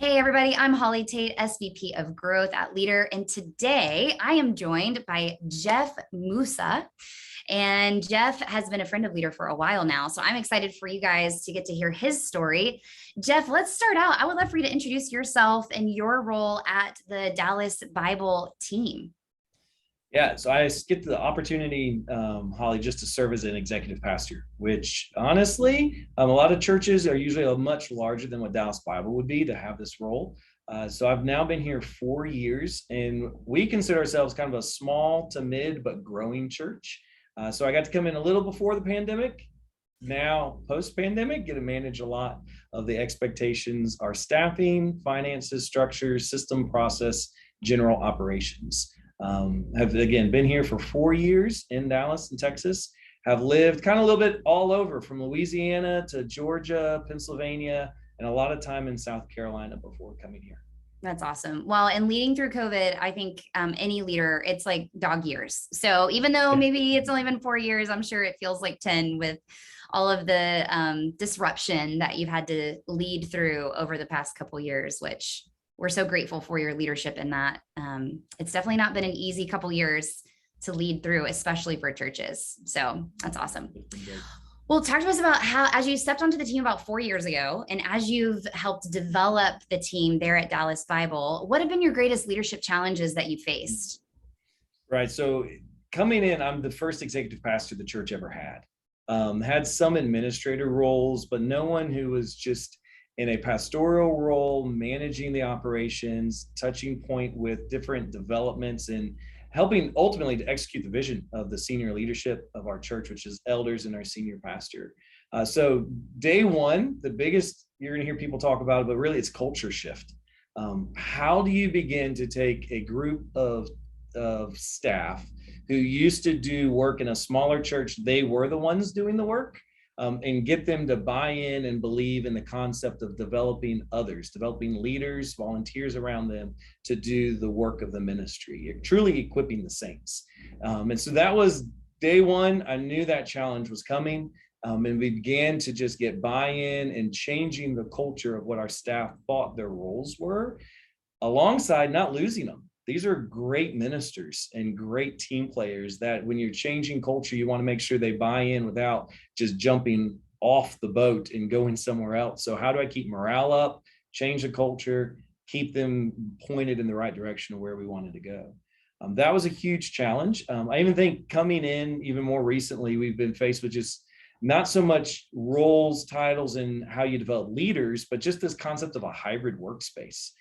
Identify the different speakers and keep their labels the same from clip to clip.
Speaker 1: Hey everybody, I'm Holly Tate, SVP of Growth at Leadr, and today I am joined by Jeff Musa. And Jeff has been a friend of Leadr for a while now, so I'm excited for you guys to get to hear his story. Jeff, let's start out. I would love for you to introduce yourself and your role at the Dallas Bible team.
Speaker 2: Yeah, so I get the opportunity, Holly, just to serve as an executive pastor, which honestly, a lot of churches are usually much larger than what Dallas Bible would be to have this role. So I've now been here 4 years, and we consider ourselves kind of a small to mid but growing church. So I got to come in a little before the pandemic. Now, post-pandemic, get to manage a lot of the expectations, our staffing, finances, structures, system, process, general operations. Have again been here for 4 years in Dallas and Texas. Have lived kind of a little bit all over from Louisiana to Georgia, Pennsylvania, and a lot of time in South Carolina before coming here.
Speaker 1: That's awesome. Well, and leading through COVID, I think any leader, it's like dog years. So even though maybe it's only been 4 years, I'm sure it feels like 10 with all of the disruption that you've had to lead through over the past couple of years, which we're so grateful for your leadership in that. It's definitely not been an easy couple of years to lead through, especially for churches. So that's awesome. Well, talk to us about how, as you stepped onto the team about 4 years ago, and as you've helped develop the team there at Dallas Bible, what have been your greatest leadership challenges that you faced?
Speaker 2: Right. So coming in, I'm the first executive pastor the church ever had. Had some administrator roles, but no one who was just in a pastoral role, managing the operations, touching point with different developments, and helping ultimately to execute the vision of the senior leadership of our church, which is elders and our senior pastor. So day one, the biggest you're going to hear people talk about it, but really it's culture shift. How do you begin to take a group of staff who used to do work in a smaller church, they were the ones doing the work, and get them to buy in and believe in the concept of developing others, developing leaders, volunteers around them to do the work of the ministry. You're truly equipping the saints. And so that was day one. I knew that challenge was coming. And we began to just get buy-in and changing the culture of what our staff thought their roles were, alongside not losing them. These are great ministers and great team players that when you're changing culture, you want to make sure they buy in without just jumping off the boat and going somewhere else. So how do I keep morale up, change the culture, keep them pointed in the right direction of where we wanted to go? That was a huge challenge. I even think coming in even more recently, we've been faced with just not so much roles, titles, and how you develop leaders, but just this concept of a hybrid workspace.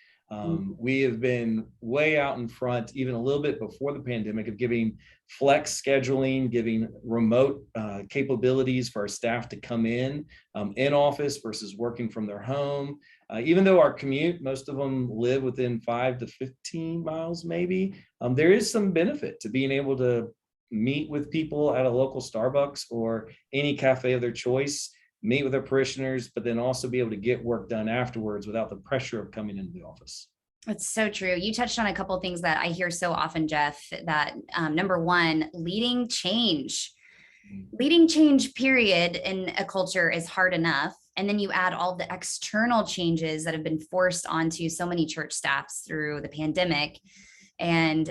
Speaker 2: We have been way out in front, even a little bit before the pandemic, of giving flex scheduling, giving remote capabilities for our staff to come in office versus working from their home. Even though our commute, most of them live within 5 to 15 miles, maybe, there is some benefit to being able to meet with people at a local Starbucks or any cafe of their choice, meet with their parishioners, but then also be able to get work done afterwards without the pressure of coming into the office.
Speaker 1: It's so true. You touched on a couple of things that I hear so often, Jeff, that number one, leading change period in a culture is hard enough. And then you add all the external changes that have been forced onto so many church staffs through the pandemic. And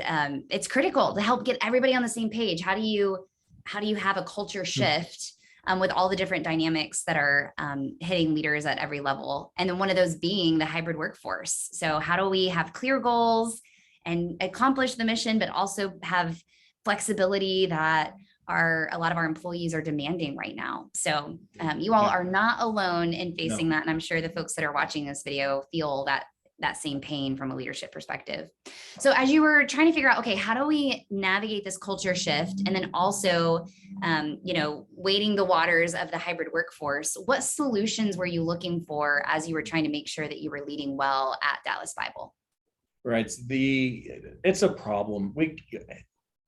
Speaker 1: it's critical to help get everybody on the same page. How do you have a culture shift with all the different dynamics that are hitting leaders at every level? And then one of those being the hybrid workforce. So how do we have clear goals and accomplish the mission, but also have flexibility that a lot of our employees are demanding right now? So you all are not alone in facing that. And I'm sure the folks that are watching this video feel that same pain from a leadership perspective. So as you were trying to figure out, okay, how do we navigate this culture shift? And then also, wading the waters of the hybrid workforce, what solutions were you looking for as you were trying to make sure that you were leading well at Dallas Bible?
Speaker 2: Right. It's a problem.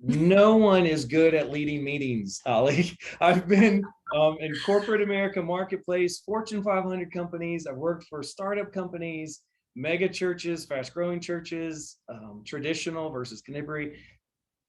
Speaker 2: No one is good at leading meetings, Ollie. I've been in corporate America marketplace, Fortune 500 companies. I've worked for startup companies, mega churches, fast growing churches, traditional versus contemporary.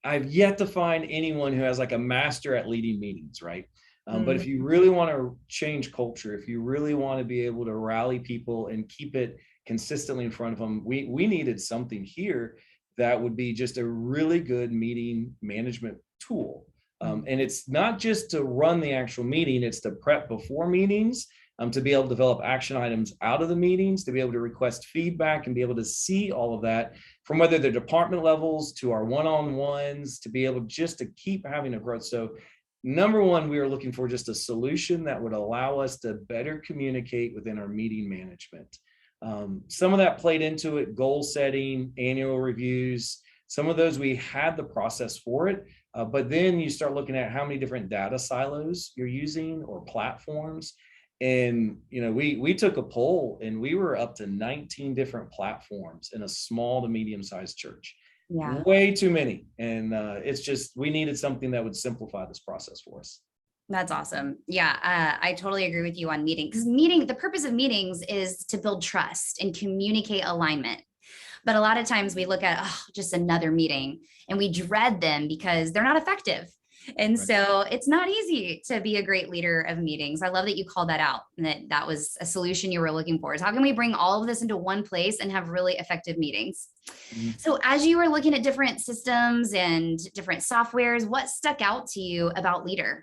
Speaker 2: I've yet to find anyone who has like a master at leading meetings, right? But if you really want to change culture, if you really want to be able to rally people and keep it consistently in front of them, we needed something here that would be just a really good meeting management tool. And it's not just to run the actual meeting, it's to prep before meetings, to be able to develop action items out of the meetings, to be able to request feedback and be able to see all of that from whether the department levels to our one-on-ones, to be able just to keep having a growth. So number one, we are looking for just a solution that would allow us to better communicate within our meeting management. Some of that played into it, goal setting, annual reviews. Some of those we had the process for it, but then you start looking at how many different data silos you're using or platforms. And we took a poll and we were up to 19 different platforms in a small to medium-sized church.
Speaker 1: Yeah.
Speaker 2: Way too many. And it's just, we needed something that would simplify this process for us.
Speaker 1: That's awesome. Yeah, I totally agree with you on meeting, because the purpose of meetings is to build trust and communicate alignment. But a lot of times we look at just another meeting and we dread them because they're not effective. And
Speaker 2: Right.
Speaker 1: so it's not easy to be a great leader of meetings. I love that you called that out and that was a solution you were looking for, is how can we bring all of this into one place and have really effective meetings?
Speaker 2: Mhm.
Speaker 1: So as you were looking at different systems and different softwares, what stuck out to you about Leadr?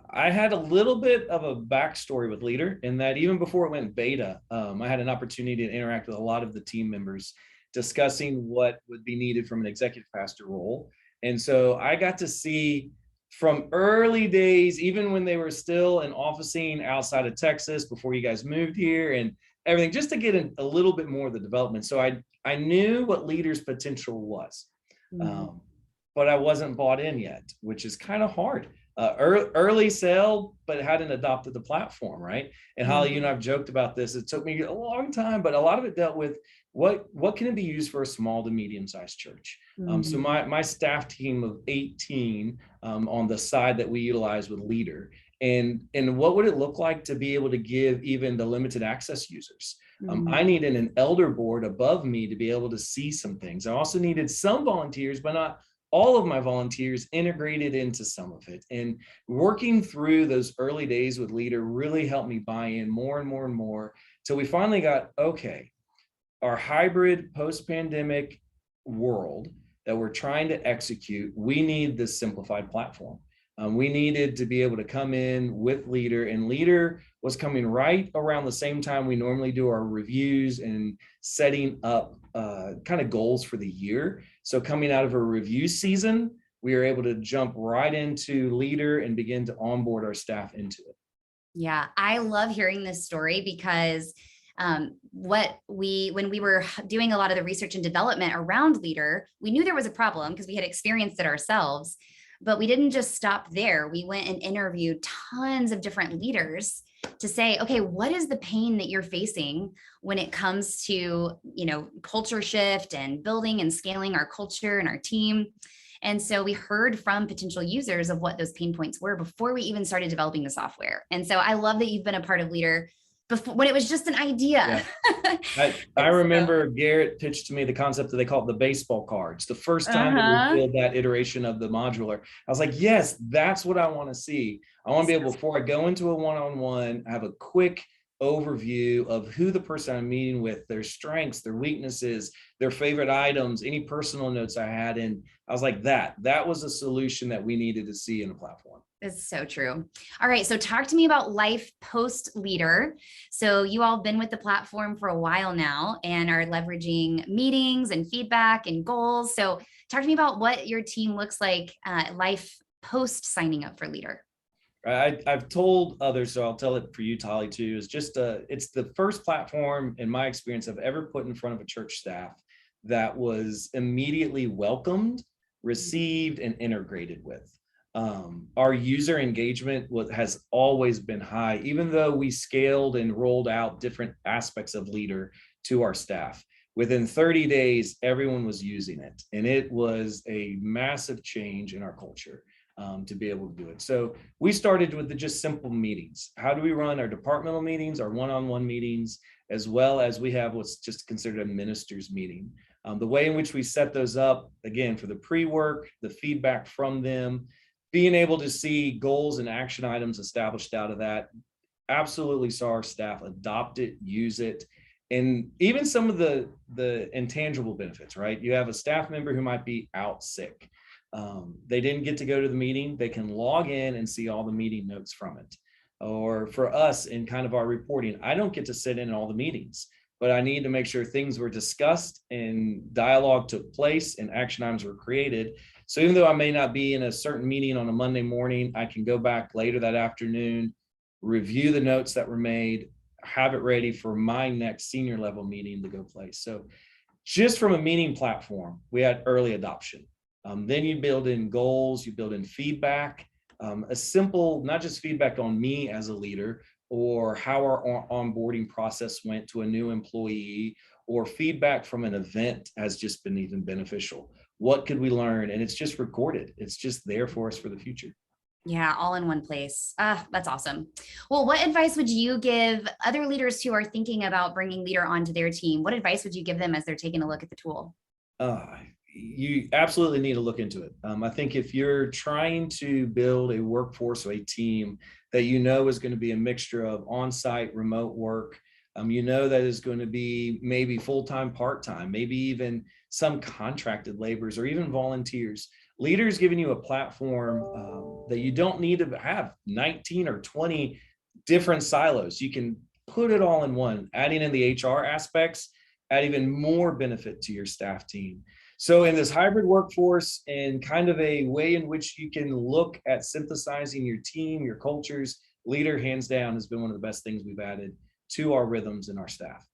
Speaker 2: I had a little bit of a backstory with Leadr in that even before it went beta, I had an opportunity to interact with a lot of the team members discussing what would be needed from an executive pastor role. And so I got to see from early days, even when they were still in officing outside of Texas before you guys moved here and everything, just to get a little bit more of the development. So I knew what Leadr's potential was, but I wasn't bought in yet, which is kind of hard. Early sale, but hadn't adopted the platform, right? And Holly, you and I've joked about this. It took me a long time, but a lot of it dealt with what can it be used for a small to medium-sized church. So my staff team of 18 on the side that we utilize with Leadr, and what would it look like to be able to give even the limited access users? I needed an elder board above me to be able to see some things. I also needed some volunteers, but not all of my volunteers integrated into some of it. And working through those early days with Leadr really helped me buy in more and more and more till we finally got, okay, our hybrid post-pandemic world that we're trying to execute, we need this simplified platform. We needed to be able to come in with Leadr, and Leadr was coming right around the same time we normally do our reviews and setting up kind of goals for the year. So coming out of a review season, we were able to jump right into Leadr and begin to onboard our staff into it.
Speaker 1: Yeah, I love hearing this story because when we were doing a lot of the research and development around Leadr, we knew there was a problem because we had experienced it ourselves, but we didn't just stop there. We went and interviewed tons of different leaders to say, okay, what is the pain that you're facing when it comes to, culture shift and building and scaling our culture and our team? And so we heard from potential users of what those pain points were before we even started developing the software. And so I love that you've been a part of Leadr before, when it was just an idea.
Speaker 2: Yeah. I remember Garrett pitched to me the concept that they call it the baseball cards. The first time that we did that iteration of the modular, I was like, yes, that's what I want to see. I want to be able, before I go into a one-on-one, have a quick overview of who the person I'm meeting with, their strengths, their weaknesses, their favorite items, any personal notes I had. And I was like, that was a solution that we needed to see in a platform.
Speaker 1: It's so true. All right. So talk to me about life post Leadr. So you all have been with the platform for a while now and are leveraging meetings and feedback and goals. So talk to me about what your team looks like life post signing up for Leadr.
Speaker 2: I've told others, so I'll tell it for you, Tali, too, is just it's the first platform in my experience I've ever put in front of a church staff that was immediately welcomed, received, and integrated with. Our user engagement has always been high, even though we scaled and rolled out different aspects of Leadr to our staff. Within 30 days, everyone was using it, and it was a massive change in our culture to be able to do it. So we started with the just simple meetings. How do we run our departmental meetings, our one-on-one meetings, as well as we have what's just considered a ministers meeting. The way in which we set those up, again, for the pre-work, the feedback from them, being able to see goals and action items established out of that, absolutely saw our staff adopt it, use it, and even some of the intangible benefits, right? You have a staff member who might be out sick. They didn't get to go to the meeting. They can log in and see all the meeting notes from it. Or for us in kind of our reporting, I don't get to sit in all the meetings, but I need to make sure things were discussed and dialogue took place and action items were created. So even though I may not be in a certain meeting on a Monday morning, I can go back later that afternoon, review the notes that were made, have it ready for my next senior level meeting to go place. So just from a meeting platform, we had early adoption. Then you build in goals, you build in feedback, a simple, not just feedback on me as a leader or how our onboarding process went to a new employee, or feedback from an event has just been even beneficial. What could we learn? And it's just recorded. It's just there for us for the future.
Speaker 1: Yeah, all in one place. That's awesome. Well, what advice would you give other leaders who are thinking about bringing Leadr onto their team? What advice would you give them as they're taking a look at the tool?
Speaker 2: You absolutely need to look into it. I think if you're trying to build a workforce or a team that you know is going to be a mixture of on-site, remote work, you know that is going to be maybe full-time, part-time, maybe even some contracted laborers or even volunteers. Leadr is giving you a platform that you don't need to have 19 or 20 different silos. You can put it all in one, adding in the HR aspects, add even more benefit to your staff team. So in this hybrid workforce and kind of a way in which you can look at synthesizing your team, your cultures, Leadr hands down has been one of the best things we've added to our rhythms and our staff.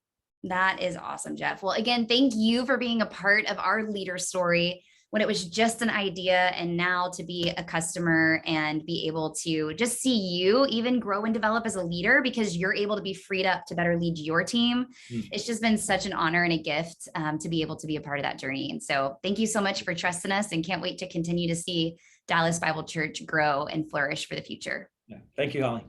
Speaker 1: That is awesome, Jeff. Well, again, thank you for being a part of our Leadr story when it was just an idea, and now to be a customer and be able to just see you even grow and develop as a leader because you're able to be freed up to better lead your team. It's just been such an honor and a gift to be able to be a part of that journey. And so thank you so much for trusting us, and can't wait to continue to see Dallas Bible Church grow and flourish for the future.
Speaker 2: Yeah. Thank you, Holly.